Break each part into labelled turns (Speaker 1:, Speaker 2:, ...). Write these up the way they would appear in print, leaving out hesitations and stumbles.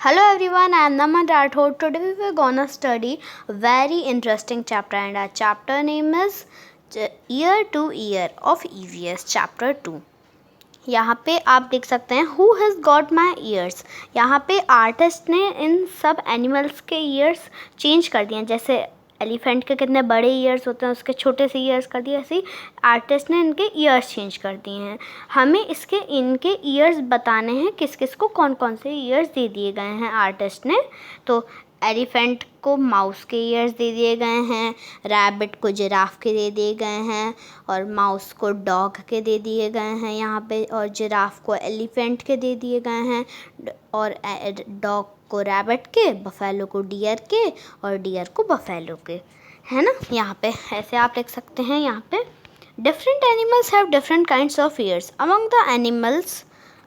Speaker 1: Hello everyone, I am Naman Rathod. Today we are gonna study a very interesting chapter and our chapter name is Year to Year of EVS Chapter 2. यहाँ पे आप देख सकते हैं Who has got my ears? यहाँ पे artist ने इन सब एनिमल्स के ईयर्स चेंज कर दिए हैं। जैसे एलिफेंट के कितने बड़े ईयर्स होते हैं उसके छोटे से ईयर्स कर दिए, ऐसे ही आर्टिस्ट ने इनके ईयर्स चेंज कर दिए हैं। हमें इनके ईयर्स बताने हैं किस किस को कौन कौन से ईयर्स दे दिए गए हैं आर्टिस्ट ने। तो एलिफेंट को माउस के ईयर्स दे दिए गए हैं, रैबिट को जिराफ के दे दिए गए हैं और माउस को डॉग के दे दिए गए हैं यहाँ पे, और जिराफ को एलिफेंट के दे दिए गए हैं, और डॉग को रैबिट के, बफेलो को डियर के और डियर को बफेलो के, है ना। यहाँ पे ऐसे आप लिख सकते हैं। यहाँ पे different animals have different kinds of years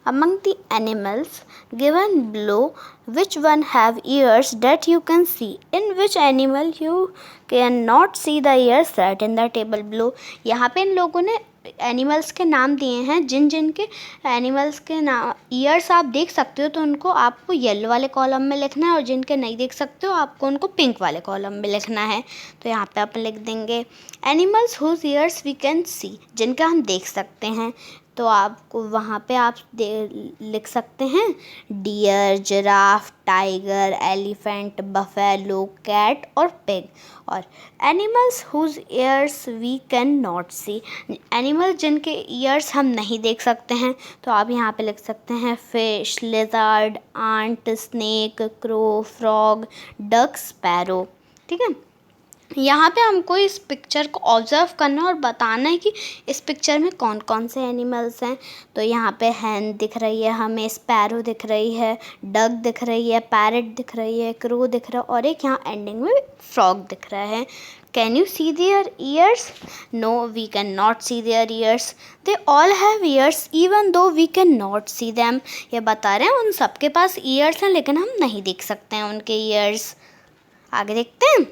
Speaker 1: among the animals given below, which one have ears that you can see? In which animal you cannot see the ears that in the table below? यहाँ पे इन लोगों ने animals के नाम दिए हैं जिन जिन के animals के नाम ईयर्स आप देख सकते हो, तो उनको आपको येलो वाले कॉलम में लिखना है, और जिनके नहीं देख सकते हो आपको उनको पिंक वाले कॉलम में लिखना है। तो यहाँ पे आप लिख देंगे animals whose ears we can see, जिनका हम देख सकते हैं। तो आपको वहाँ पे आप लिख सकते हैं deer, giraffe, tiger, elephant, buffalo, cat और पिग। और animals whose ears we can not see, animal जिनके ईयर्स हम नहीं देख सकते हैं, तो आप यहाँ पे लिख सकते हैं fish, lizard, ant, snake, crow, frog, duck, sparrow. ठीक है, यहाँ पे हमको इस पिक्चर को ऑब्जर्व करना और बताना है कि इस पिक्चर में कौन कौन से एनिमल्स हैं। तो यहाँ पे हैन दिख रही है हमें, स्पैरो दिख रही है, डक दिख रही है, पैरट दिख रही है, क्रो दिख रहा है, और एक यहाँ एंडिंग में फ्रॉग दिख रहा है। Can you see their ears? No, we can not see their ears. They all have ears even though we can not see them. ये बता रहे हैं उन सबके पास ईयर्स हैं लेकिन हम नहीं देख सकते हैं उनके ईयर्स। आगे देखते हैं।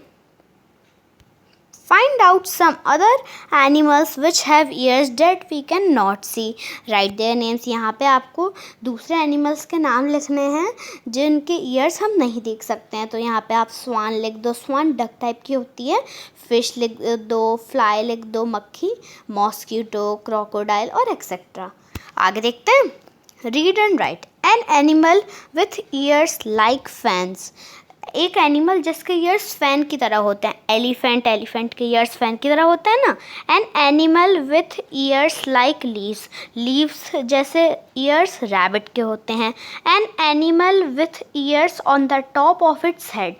Speaker 1: Find out some other animals which have ears that we cannot see. Write their names. यहाँ पे आपको दूसरे एनिमल्स के नाम लिखने हैं जिनके ईयर्स हम नहीं देख सकते हैं। तो यहाँ पे आप स्वान लिख दो, स्वान डक टाइप की होती है। फिश लिख दो, फ्लाई लिख दो, मक्खी, मॉस्किटो, क्रोकोडाइल और एक्सेट्रा। आगे देखते हैं। Read and right. An animal with years like fans, एक एनिमल जिसके ईयर्स फैन की तरह होते हैं। एलिफेंट के ईयर्स फैन की तरह होते हैं ना। An animal with years like leaves जैसे ईयर्स रैबिट के होते हैं। An animal with years on the top of its head,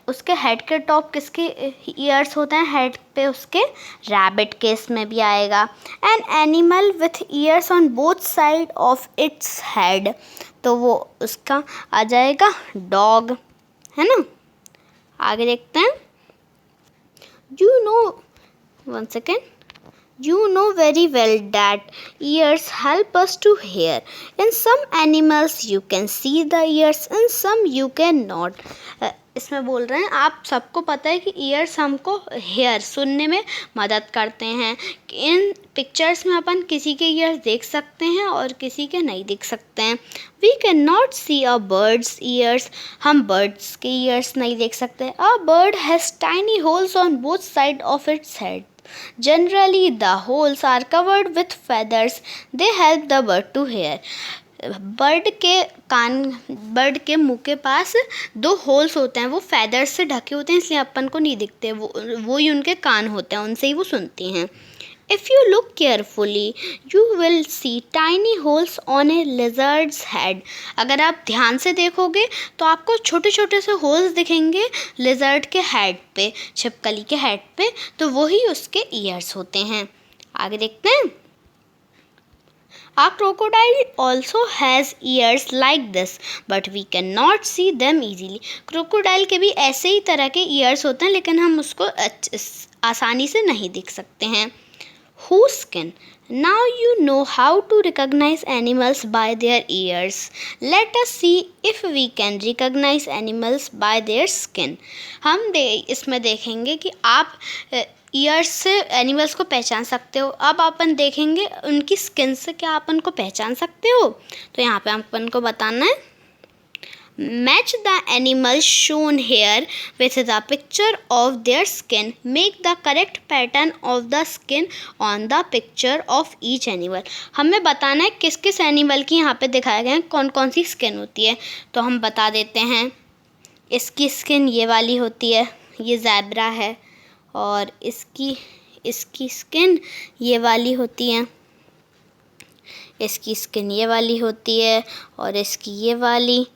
Speaker 1: उसके हेड के टॉप किसके ईयर्स होते हैं? हेड पे उसके, रैबिट के इसमें भी आएगा। An animal with years on both side of its head, तो वो उसका आ जाएगा डॉग, है ना। आगे देखते हैं। One second. You know very well that ears help us to hear. In some animals you can see the ears, in some you cannot. इसमें बोल रहे हैं आप सबको पता है कि ईयर्स हमको हेयर सुनने में मदद करते हैं। इन पिक्चर्स में अपन किसी के ईयर्स देख सकते हैं और किसी के नहीं देख सकते हैं। We can not see a birds ears, हम बर्ड्स के ईयर्स नहीं देख सकते। A bird has tiny holes on both side of its head. Generally, the holes are covered with feathers. They help the bird to hear. Bird के मुंह के पास दो holes होते हैं, वो फेदर्स से ढके होते हैं, इसलिए अपन को नहीं दिखते। वो ही उनके कान होते हैं, उनसे ही वो सुनती हैं। If you look carefully, you will see tiny holes on a lizard's head. अगर आप ध्यान से देखोगे तो आपको छोटे छोटे से होल्स दिखेंगे लिजर्ड के हेड पे, छिपकली के हेड पे, तो वही उसके ईयर्स होते हैं। आगे देखते हैं। A crocodile also has ears like this, but we cannot see them easily. Crocodile के भी ऐसे ही तरह के ईयर्स होते हैं लेकिन हम उसको आसानी से नहीं देख सकते हैं। Whose skin? Now you know how to recognize animals by their ears. Let us see if we can recognize animals by their skin. हम इसमें देखेंगे कि आप ईयर्स से एनिमल्स को पहचान सकते हो। अब अपन देखेंगे उनकी स्किन से क्या अपन को पहचान सकते हो। तो यहाँ पे अपन को बताना है Match the animals shown here with the picture of their skin. Make the correct pattern of the skin on the picture of each animal. हमें बताना है किस किस एनिमल की यहाँ पे दिखाया गया है कौन कौन सी स्किन होती है. तो हम बता देते हैं. इसकी स्किन ये वाली होती है, ये ज़ेब्रा है. और इसकी स्किन ये वाली होती है, इसकी स्किन ये वाली होती है, और इसकी ये वाली,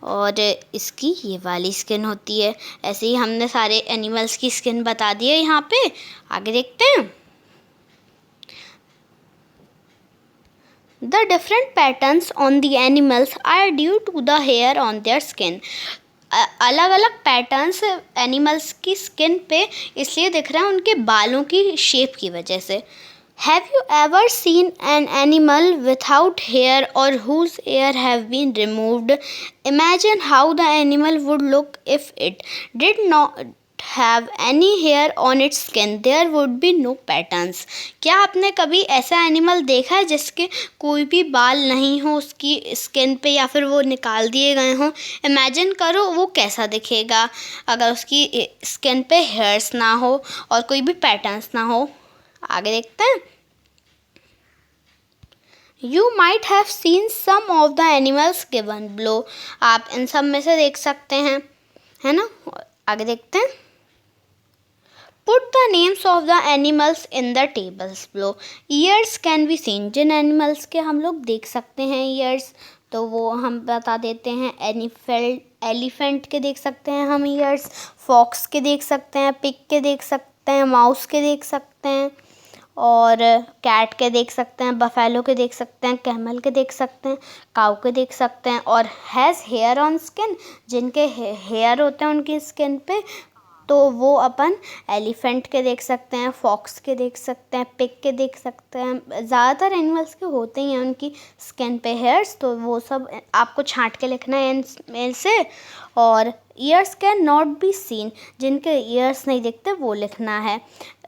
Speaker 1: और इसकी ये वाली स्किन होती है. ऐसे ही हमने सारे एनिमल्स की स्किन बता दी है यहाँ पे. आगे देखते हैं. The different patterns on the animals are due to the hair on their skin. अलग अलग पैटर्न्स एनिमल्स की स्किन पे इसलिए दिख रहा है उनके बालों की शेप की वजह से. Have you ever seen an animal without hair or whose hair have been removed? Imagine how the animal would look if it did not have any hair on its skin. There would be no patterns. क्या आपने कभी ऐसा animal देखा है जिसके कोई भी बाल नहीं हो उसकी स्किन पे, या फिर वो निकाल दिए गए हों? इमेजिन करो वो कैसा दिखेगा अगर उसकी स्किन पे हेयर्स ना हो और कोई भी पैटर्न्स ना हो. आगे देखते हैं. You might have seen some of the animals given below. आप इन सब में से देख सकते हैं, है ना. आगे देखते हैं. Put the names of the animals in the tables below. Ears can be seen. Jin animals के हम लोग देख सकते हैं ears, तो वो हम बता देते हैं. एलिफेंट के देख सकते हैं हम ears, फॉक्स के देख सकते हैं, पिग के देख सकते हैं, माउस के देख सकते हैं, और कैट के देख सकते हैं, बफेलो के देख सकते हैं, कैमल के देख सकते हैं, काऊ के देख सकते हैं. और हैज़ हेयर ऑन स्किन, जिनके हेयर होते हैं उनकी स्किन पे, तो वो अपन एलिफेंट के देख सकते हैं, फॉक्स के देख सकते हैं, पिग के देख सकते हैं. ज़्यादातर एनिमल्स के होते ही हैं उनकी स्किन पे हेयर्स, तो वो सब आपको छांट के लिखना है इनमें से. और years can not be seen, जिनके ईयर्स नहीं दिखते वो लिखना है.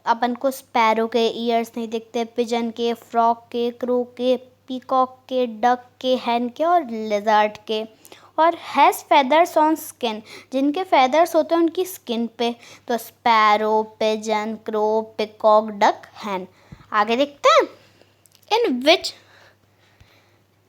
Speaker 1: अपन को स्पैरो के ईयर्स नहीं दिखते, पिजन के, फ्रॉक के, क्रो के, पीकॉक के, डक के, हैन के और लिजर्ड के. और हैज़ फेदर्स ऑन स्किन, जिनके फेदर्स होते हैं उनकी स्किन पे, तो sparrow, pigeon, crow, peacock, duck, hen. आगे देखते हैं.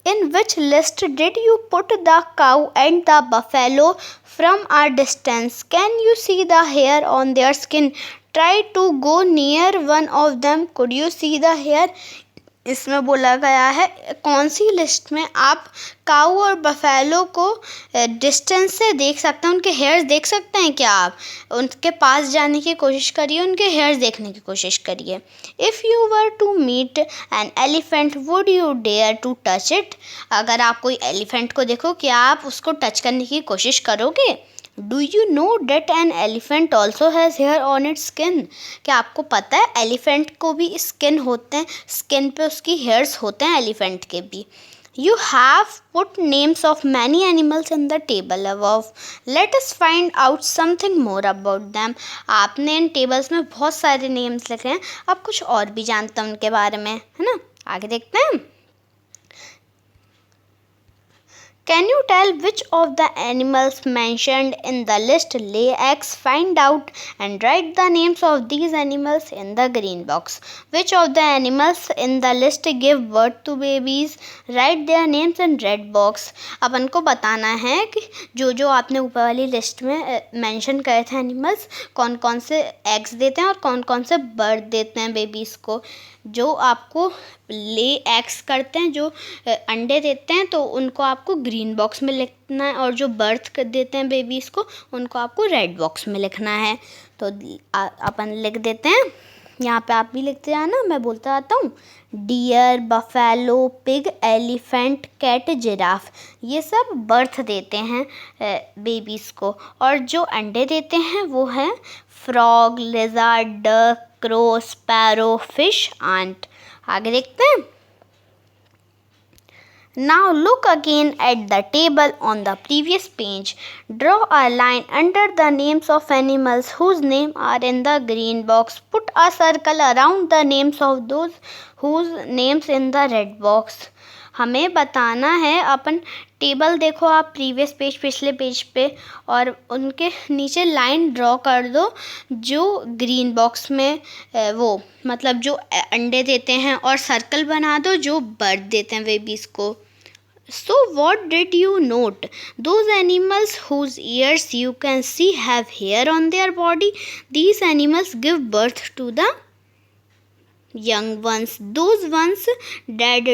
Speaker 1: In which list did you put the cow and the buffalo from a distance? Can you see the hair on their skin? Try to go near one of them. Could you see the hair? इसमें बोला गया है कौन सी list में आप काऊ और buffalo को distance से देख सकते हैं, उनके हेयर्स देख सकते हैं क्या आप? उनके पास जाने की कोशिश करिए, उनके हेयर्स देखने की कोशिश करिए. If you were to meet an elephant would you dare to touch it? अगर आप कोई एलिफेंट को देखो, क्या आप उसको टच करने की कोशिश करोगे? Do you know that an elephant also has hair on its skin? क्या आपको पता है एलिफेंट को भी स्किन होते हैं, स्किन पे उसकी हेयर्स होते हैं एलिफेंट के भी. You have put names of many animals in the table above. Let us find out something more about them. आपने इन टेबल्स में बहुत सारे नेम्स लिखे हैं, अब कुछ और भी जानते हैं उनके बारे में, है ना. आगे देखते हैं. Can you tell which of the animals mentioned in the list lay eggs? Find out and write the names of these animals in the green box. Which of the animals in the list give birth to babies? Write their names in red box. अपन को बताना है कि जो जो आपने ऊपर वाली list में मेंशन करे थे एनिमल्स, कौन कौन से एग्स देते हैं और कौन कौन से बर्थ देते हैं बेबीज़ को. जो आपको ले एग्स करते हैं, जो अंडे देते हैं, तो उनको आपको ग्रीन बॉक्स में लिखना है, और जो बर्थ देते हैं बेबीज़ को उनको आपको रेड बॉक्स में लिखना है. तो अपन लिख देते हैं. यहाँ पे आप भी लिखते जाना, मैं बोलता आता हूँ. Deer, buffalo, pig, elephant, cat, giraffe, ये सब बर्थ देते हैं बेबीज़ को, और जो अंडे देते हैं वो हैं frog, lizard, duck, crow, sparrow, fish, ant. आगे देखते हैं. Now look again at the table on the previous page. Draw a line under the names of animals whose names are in the green box. Put a circle around the names of those whose names in the red box. हमें बताना है, अपन table देखो आप previous page, पिछले page पे, और उनके नीचे लाइन ड्रॉ कर दो जो ग्रीन बॉक्स में वो मतलब जो अंडे देते हैं, और सर्कल बना दो जो बर्थ देते हैं बेबीज़ को. So what did you note? Those animals whose ears you can see have hair on their body. These animals give birth to the young ones. Those ones that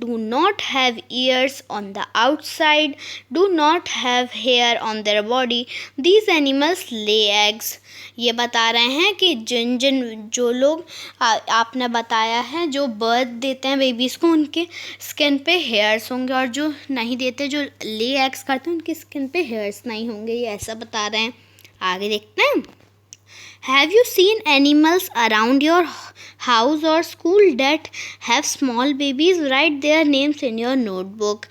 Speaker 1: do not have ears on the outside, do not have hair on their body. These animals lay eggs. ये बता रहे हैं कि जो लोग आपने बताया है जो बर्थ देते हैं बेबीज़ को, उनके स्किन पे हेयर्स होंगे, और जो नहीं देते, जो ले एग्स करते हैं, उनकी स्किन पे हेयर्स नहीं होंगे. ये ऐसा बता रहे हैं. आगे देखते हैं. Have you seen animals around your house or school that have small babies? Write their names in your notebook.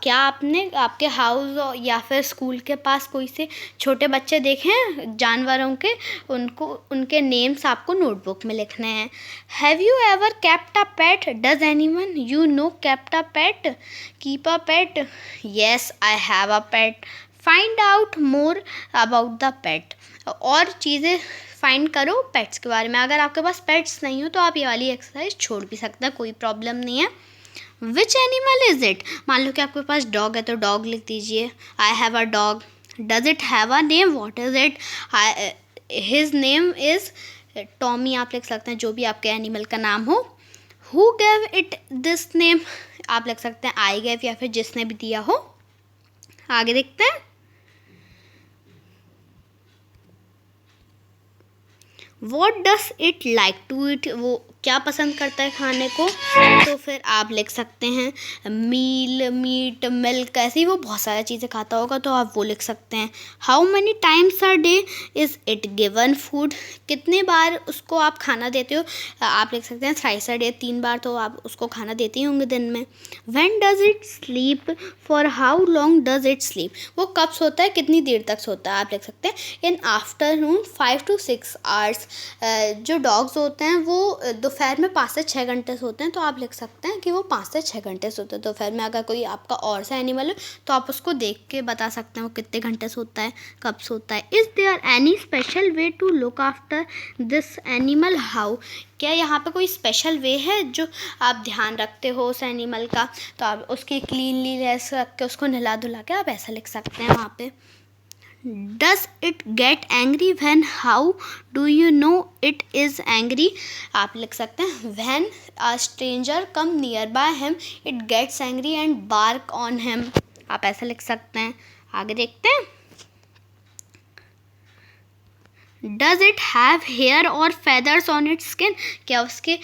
Speaker 1: क्या आपने आपके हाउस या फिर स्कूल के पास कोई से छोटे बच्चे देखे हैं जानवरों के? उनके नेम्स आपको नोटबुक में लिखने हैं. Have you ever kept a pet? Does anyone you know kept a pet? Keep a pet? Yes, I have a pet. Find out more about the pet. और चीज़ें फाइंड करो पेट्स के बारे में. अगर आपके पास पेट्स नहीं हो तो आप ये वाली एक्सरसाइज छोड़ भी सकते हैं, कोई प्रॉब्लम नहीं है. Which animal is it? मान लो कि आपके पास डॉग है तो डॉग लिख दीजिए. I have a dog. Does it have a name? What is it? His name is Tommy. आप लिख सकते हैं जो भी आपके एनिमल का नाम हो. Who gave it this name? आप लिख सकते हैं आई गेव, या फिर जिसने भी दिया हो. आगे देखते हैं. What does it like to eat? वो क्या पसंद करता है खाने को? तो फिर आप लिख सकते हैं मील, मीट, मिल्क, ऐसे ही वो बहुत सारी चीज़ें खाता होगा तो आप वो लिख सकते हैं. How many times a day is it given food? कितने बार उसको आप खाना देते हो? आप लिख सकते हैं थ्राइस अ डे, 3 बार तो आप उसको खाना देते ही होंगे दिन में. When does it sleep? For how long does it sleep? वो कब सोता है, कितनी देर तक सोता है? आप लिख सकते हैं इन आफ्टरनून 5 to 6 hours. जो डॉग्स होते हैं वो दोपहर में 5 से 6 घंटे सोते हैं, तो आप लिख सकते हैं कि वो 5 से 6 घंटे सोते हैं दोपहर में. अगर कोई आपका और सा एनिमल है तो आप उसको देख के बता सकते हैं वो कितने घंटे सोता है, कब सोता है. Is there any special way to look after this animal? How? क्या यहाँ पे कोई स्पेशल वे है जो आप ध्यान रखते हो उस एनिमल का? तो आप उसकी क्लीनलीनेस रख के उसको नहला धुला के आप ऐसा लिख सकते हैं वहाँ पे. Does it get angry? When? How do you know it is angry? आप लिख सकते हैं when a stranger come nearby him it gets angry and bark on him. आप ऐसा लिख सकते हैं. आगे देखते हैं. Does it have hair or feathers on its skin? क्या उसके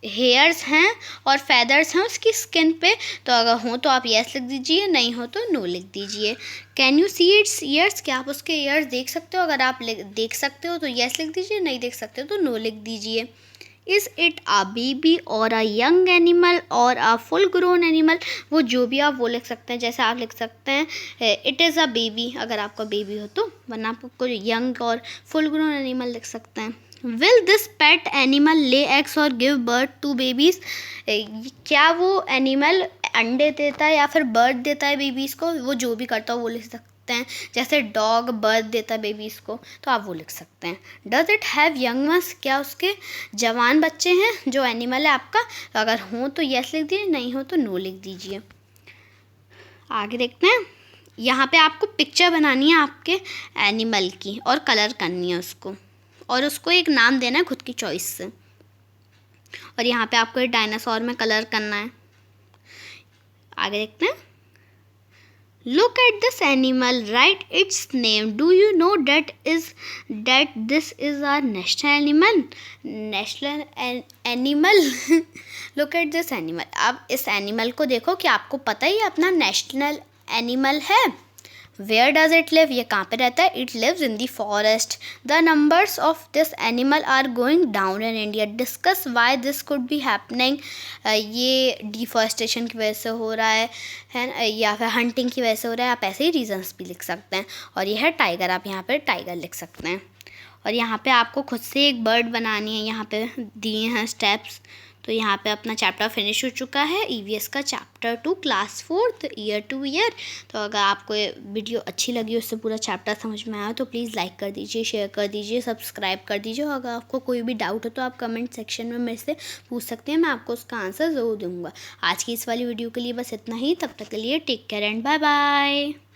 Speaker 1: हेयर्स हैं और feathers हैं उसकी स्किन पे? तो अगर हो तो आप yes लिख दीजिए, नहीं हो तो no लिख दीजिए. Can you see its ears? क्या आप उसके ears देख सकते हो? अगर आप देख सकते हो तो yes लिख दीजिए, नहीं देख सकते हो तो no लिख दीजिए. Is it a baby or a young animal or a full grown animal? वो जो भी आप वो लिख सकते हैं. जैसे आप लिख सकते हैं it is a baby अगर आपका बेबी हो तो, वरना आपको young और full grown animal लिख सकते हैं. Will this pet animal lay eggs or give birth to babies? क्या वो एनिमल अंडे देता है या फिर बर्थ देता है बेबीज़ को? वो जो भी करता हो वो लिख सकते हैं. जैसे डॉग बर्थ देता है बेबीज़ को तो आप वो लिख सकते हैं. Does it have young ones? क्या उसके जवान बच्चे हैं जो एनिमल है आपका? तो अगर हो तो यस लिख दीजिए, नहीं हो तो नो लिख दीजिए. आगे देखते हैं. यहाँ पे आपको पिक्चर बनानी है आपके एनिमल की और कलर करनी है उसको, और उसको एक नाम देना है खुद की चॉइस से. और यहाँ पे आपको एक डायनासोर में कलर करना है. आगे देखते हैं. Look at this animal. Write its name. Do you know that this is our national animal? National animal. Look at this animal. अब इस एनिमल को देखो कि आपको पता ही अपना नेशनल एनिमल है. Where does it live? ये कहाँ पे रहता है? It lives in the forest. The numbers of this animal are going down in India. Discuss why this could be happening. ये डिफॉरेस्टेशन की वजह से हो रहा है या फिर हंटिंग की वजह से हो रहा है. आप ऐसे ही रीजंस भी लिख सकते हैं. और यह है टाइगर. आप यहाँ पे टाइगर लिख सकते हैं. और यहाँ पे आपको खुद से एक बर्ड बनानी है. यहाँ पे दिए हैं स्टेप्स, तो यहाँ पे अपना चैप्टर फिनिश हो चुका है, ईवीएस का chapter 2 class 4th year two year. तो अगर आपको ये वीडियो अच्छी लगी, उससे पूरा चैप्टर समझ में आया तो प्लीज़ लाइक कर दीजिए, शेयर कर दीजिए, सब्सक्राइब कर दीजिए। अगर आपको कोई भी डाउट हो तो आप कमेंट सेक्शन में मेरे से पूछ सकते हैं, मैं आपको उसका आंसर ज़रूर दूँगा। आज की इस वाली वीडियो के लिए बस इतना ही। तब तक के लिए take care and bye bye.